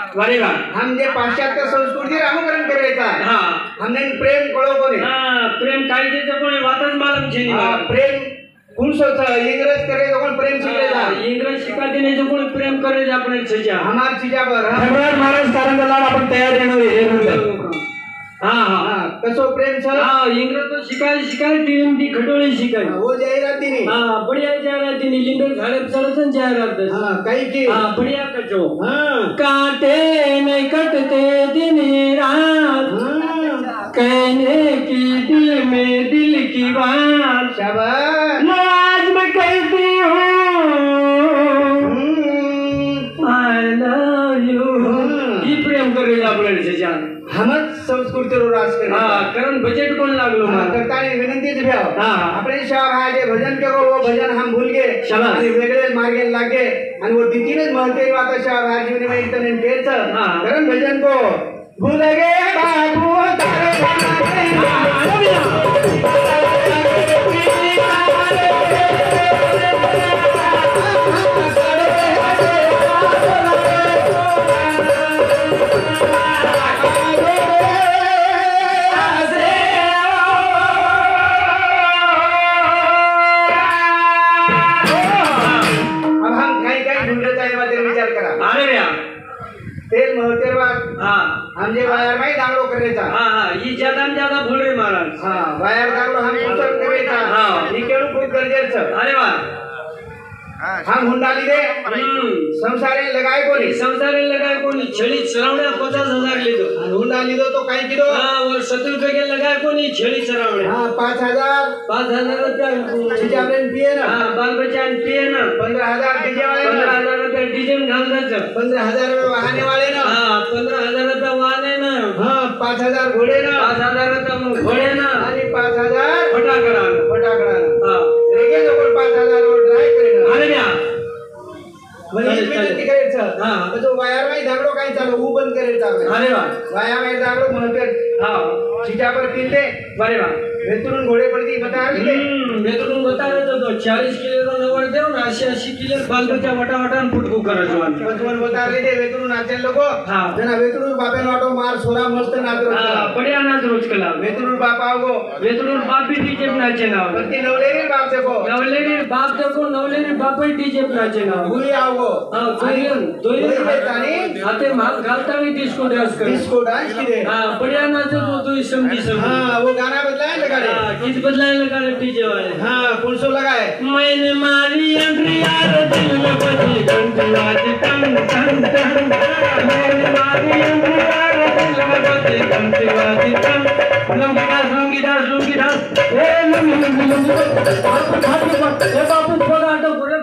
अरे वाह हम जे पाश्चात्य संस्कृती अनुकरण करायचा हाँ हमने प्रेम कळो कोणी प्रेम काय ते कोणी वातच मालम छे प्रेम कोण सोच इंग्रज करे कोण प्रेम शिकलेला इंग्रज शिकाते नाही कोणी प्रेम करे आपण छेजा हमार चीजा पर सम्राट महाराज कारंगला आपण तयार रेणू हाँ हाँ कसो प्रेम छ इंग्रज तो शिकाय टीम दी खटोळी शिकाय वो जाहिराती नहीं बढ़िया जाहिराती नहीं लिंबर झाड़े चढ़तन जाहिरात कई की बढ़िया कचो काटे नहीं कटते दिन रात कहने की दिल में दिल की बात शाबाश आज मैं कहती हूँ आई लव यू ही प्रेम करेल आपल्याला त्याच्यात हमच संस्कृतीवर राज करे कारण बजेट कोण लागलो करता विनंती ठेव हाँ अपने शाह जे भजन करो वो भजन हम भूल गए शाबाश आणि वेगळे मार्गे लागे आणि वो दितीनेच महत्त्वाची वात शाह जीवन में इतने केच कारण भजन को भूल गए बाबू तेल महत्वाचं हम जे वायर में दांगलो करायचा ही ज्यादा भूल रे महाराज वायर दांगलो हम पुस्तक करायचा ही केळू खूप गरजेचं अरे वाह हम हुंडाली दे संसारे लगाए कोनी छेड़ी चरावण्या 50,000 लीधो हुंडाली दो तो काय किलो और 70 रुपये के लगाए कोनी छेड़ी चरावण्या 5,000 रुपया डीजे आपने पिए ना बाल बच्चा पिए ना 15,000 डीजे वाले 15,000 रुपये डीजे में घाल दे 15,000 रुपये वाहने वाले ना 15,000 रुपये वाहने ना 5,000 घोड़े ना 5,000 रुपये घोड़े ना आणि 5,000 फटाकडा रेगे जो 5,000 वर ड्राइव करेना अरे क्या म्हणजे विनंती करायचं तो वायर में दागडो काय चालू ऊ बंद करायचा अरे वाह वायर में दागडो महत्व सीटा पर किल्ले अरे वाह वेतरून घोड़े पड़ती बता रहे वेतरून बता रहे तो 40 किलो नवर देव ना 80 किलो बाल बच्चा वटा फुटकू करायचो पचवन बता रहे वेतरून नाचे लोगो जना वेतरून बापे नोटो मार सोरा मस्त नाचरो बढ़िया नाच रोज कला वेतरून बाप आवगो वेतरून बाप भी डीजे पे नाचे ना प्रति नवलेरी बाप देखो नवलेरी बाप ही डीजे पे नाचे ना भूली आवगो दोई बेतानी हाथे माल घालता भी डिस्को डांस की बढ़िया नाच तो समझी वो गाना बदलाए लगा किस बदलाए लगा डीजे वाले पुलसो लगाए मैंने मारी अंधियार दिल में बजी घंटी आज टन टन टन मैंने मारी अंधियार दिल में बजी घंटी आज टन लुंगी डांस ए लुंगी बापू थोड़ा ऑटो पड़